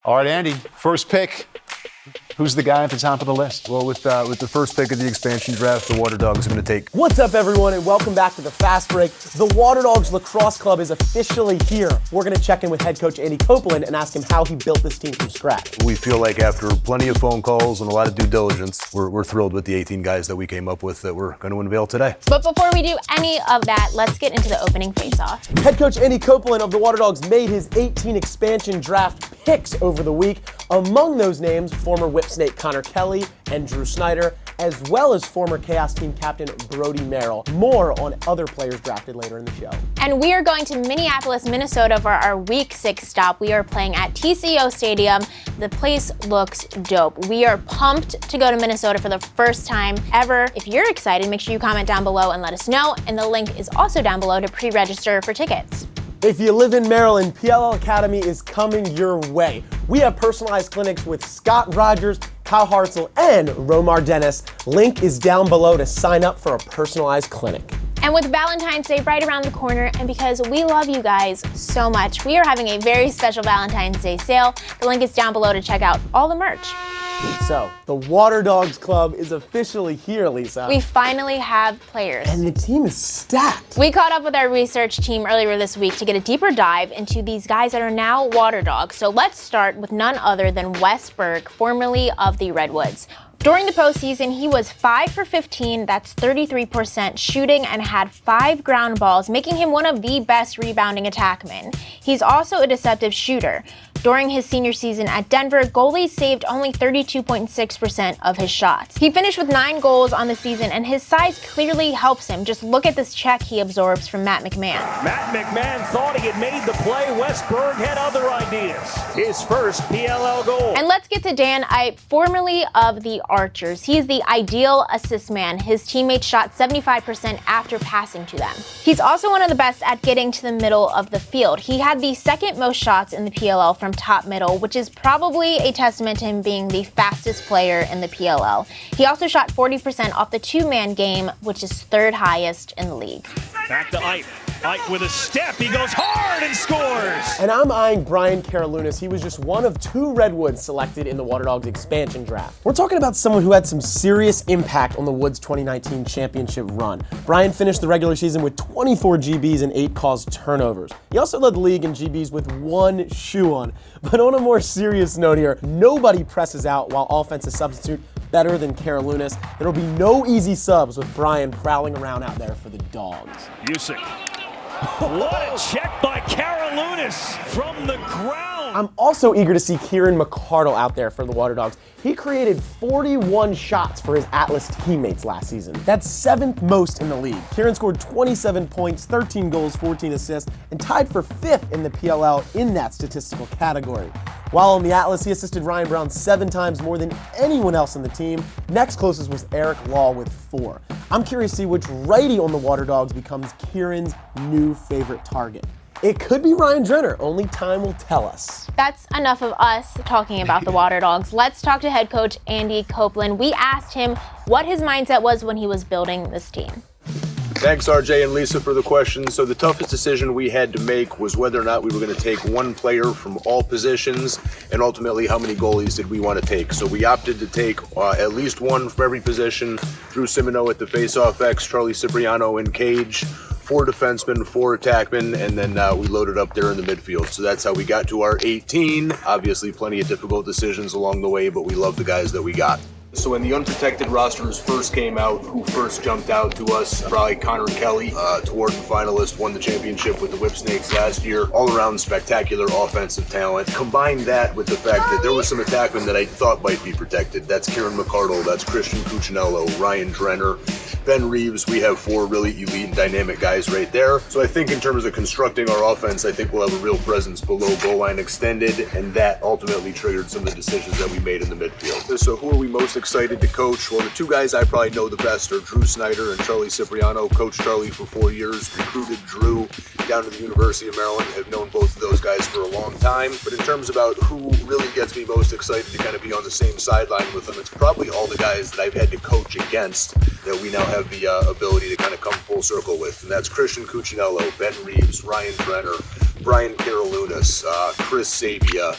All right, Andy, first pick. Who's the guy at the top of the list? Well, with the first pick of the expansion draft, the Waterdogs are going to take. What's up, everyone, and welcome back to the Fast Break. The Waterdogs Lacrosse Club is officially here. We're going to check in with head coach Andy Copeland and ask him how he built this team from scratch. We feel like after plenty of phone calls and a lot of due diligence, we're thrilled with the 18 guys that we came up with that we're going to unveil today. But before we do any of that, let's get into the opening face-off. Head coach Andy Copeland of the Waterdogs made his 18 expansion draft picks over the week. Among those names, former Whipsnake Connor Kelly and Drew Snyder, as well as former Chaos Team captain Brody Merrill. More on other players drafted later in the show. And we are going to Minneapolis, Minnesota for our Week 6 stop. We are playing at TCO Stadium. The place looks dope. We are pumped to go to Minnesota for the first time ever. If you're excited, make sure you comment down below and let us know. And the link is also down below to pre-register for tickets. If you live in Maryland, PLL Academy is coming your way. We have personalized clinics with Scott Rogers, Kyle Hartzell, and Romar Dennis. Link is down below to sign up for a personalized clinic. And with Valentine's Day right around the corner, and because we love you guys so much, we are having a very special Valentine's Day sale. The link is down below to check out all the merch. So, the Waterdogs Club is officially here, Lisa. We finally have players. And the team is stacked. We caught up with our research team earlier this week to get a deeper dive into these guys that are now Waterdogs. So let's start with none other than Wes Berg, formerly of the Redwoods. During the postseason, he was 5 for 15, that's 33% shooting, and had 5 ground balls, making him one of the best rebounding attackmen. He's also a deceptive shooter. During his senior season at Denver, goalies saved only 32.6% of his shots. He finished with 9 goals on the season, and his size clearly helps him. Just look at this check he absorbs from Matt McMahon. Matt McMahon thought he had made the play. Wes Berg had other ideas. His first PLL goal. And let's get to Dan Ipe, formerly of the Archers. He's the ideal assist man. His teammates shot 75% after passing to them. He's also one of the best at getting to the middle of the field. He had the second most shots in the PLL from top middle, which is probably a testament to him being the fastest player in the PLL. He also shot 40% off the two-man game, which is third highest in the league. Back to Ipe. Ipe with a step. He goes hard and scores. And I'm eyeing Brian Karalunas. He was just one of 2 Redwoods selected in the Waterdogs expansion draft. We're talking about someone who had some serious impact on the Woods 2019 championship run. Brian finished the regular season with 24 GBs and 8 caused turnovers. He also led the league in GBs with 1 shoe on. But on a more serious note here, nobody presses out while offensive substitute better than Karalunas. There'll be no easy subs with Brian prowling around out there for the Dogs. Usyk. What a check by Karalunas from the ground. I'm also eager to see Kieran McCardle out there for the Waterdogs. He created 41 shots for his Atlas teammates last season. That's 7th most in the league. Kieran scored 27 points, 13 goals, 14 assists, and tied for 5th in the PLL in that statistical category. While on the Atlas, he assisted Ryan Brown 7 times more than anyone else on the team. Next closest was Eric Law with 4. I'm curious to see which righty on the Waterdogs becomes Kieran's new favorite target. It could be Ryan Drenner, only time will tell us. That's enough of us talking about the Waterdogs. Let's talk to head coach Andy Copeland. We asked him what his mindset was when he was building this team. Thanks, RJ and Lisa, for the question. So the toughest decision we had to make was whether or not we were going to take one player from all positions, and ultimately how many goalies did we want to take. So we opted to take at least one from every position. Drew Simino at the faceoff X, Charlie Cipriano in cage, 4 defensemen, 4 attackmen, and then we loaded up there in the midfield. So that's how we got to our 18. Obviously, plenty of difficult decisions along the way, but we love the guys that we got. So when the unprotected rosters first came out, who first jumped out to us? Probably Connor Kelly, Toward finalist, won the championship with the Whipsnakes last year. All around spectacular offensive talent. Combine that with the fact that there was some attackmen that I thought might be protected. That's Kieran McCardle, that's Christian Cuccinello, Ryan Drenner, Ben Reeves. We have 4 really elite and dynamic guys right there. So I think in terms of constructing our offense, I think we'll have a real presence below goal line extended, and that ultimately triggered some of the decisions that we made in the midfield. So who are we most excited to coach? Well, the 2 guys I probably know the best are Drew Snyder and Charlie Cipriano. Coached Charlie for 4 years, recruited Drew down to the University of Maryland. Have known both of those guys for a long time. But in terms about who really gets me most excited to kind of be on the same sideline with them, it's probably all the guys that I've had to coach against that we now have the ability to kind of come full circle with. And that's Christian Cuccinello, Ben Reeves, Ryan Drenner, Brian Karalunas, Chris Sabia,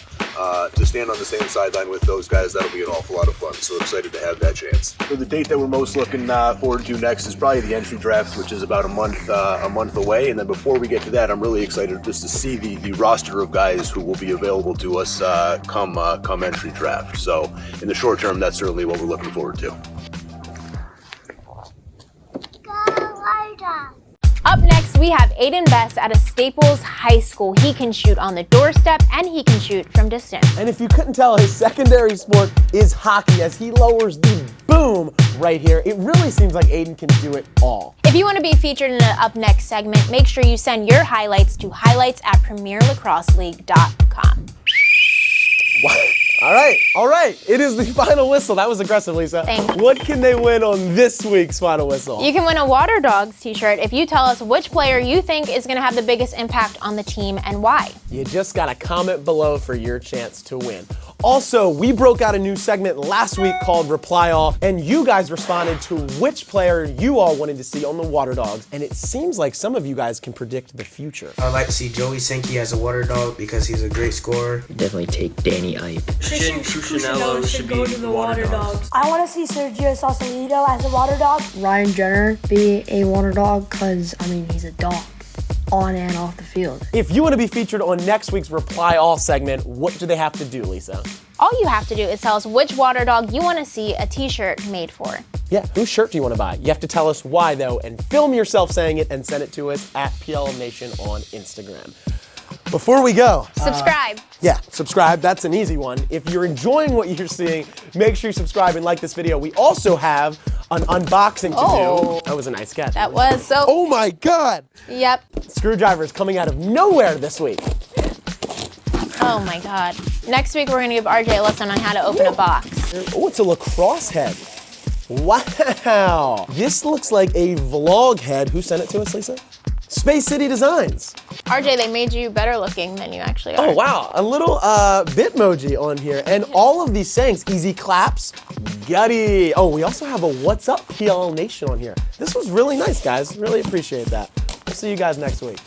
to stand on the same sideline with those guys, that'll be an awful lot of fun. So excited to have that chance. So the date that we're most looking forward to next is probably the entry draft, which is about a month away. And then before we get to that, I'm really excited just to see the roster of guys who will be available to us come entry draft. So in the short term, that's certainly what we're looking forward to. Up next, we have Aiden Best out of Staples High School. He can shoot on the doorstep and he can shoot from distance. And if you couldn't tell, his secondary sport is hockey as he lowers the boom right here. It really seems like Aiden can do it all. If you want to be featured in the Up Next segment, make sure you send your highlights to highlights@premierlacrosseleague.com. All right. It is the final whistle. That was aggressive, Lisa. Thanks. What can they win on this week's final whistle? You can win a Waterdogs t-shirt if you tell us which player you think is going to have the biggest impact on the team and why. You just got to comment below for your chance to win. Also, we broke out a new segment last week called Reply All, and you guys responded to which player you all wanted to see on the Waterdogs, and it seems like some of you guys can predict the future. I'd like to see Joey Sankey as a Waterdog because he's a great scorer. Definitely take Danny Ipe. Christian Cuccinello should be go to the Waterdogs. I want to see Sergio Sausalito as a Waterdog. Ryan Jenner be a Waterdog because, I mean, he's a dog on and off the field. If you want to be featured on next week's Reply All segment, what do they have to do, Lisa? All you have to do is tell us which Waterdog you want to see a t-shirt made for. Yeah, whose shirt do you want to buy? You have to tell us why, though, and film yourself saying it and send it to us at PL Nation on Instagram. Before we go, Subscribe. subscribe. That's an easy one. If you're enjoying what you're seeing, make sure you subscribe and like this video. We also have an unboxing to do. That was a nice sketch. That was so. Oh my God! Yep. Screwdrivers coming out of nowhere this week. Oh my God. Next week we're going to give RJ a lesson on how to open a box. Oh, it's a lacrosse head. Wow. This looks like a vlog head. Who sent it to us, Lisa? Space City Designs. RJ, they made you better looking than you actually are. Oh wow, a little Bitmoji on here. And all of these sayings, easy claps, gutty. Oh, we also have a What's Up PL Nation on here. This was really nice, guys. Really appreciate that. We'll see you guys next week.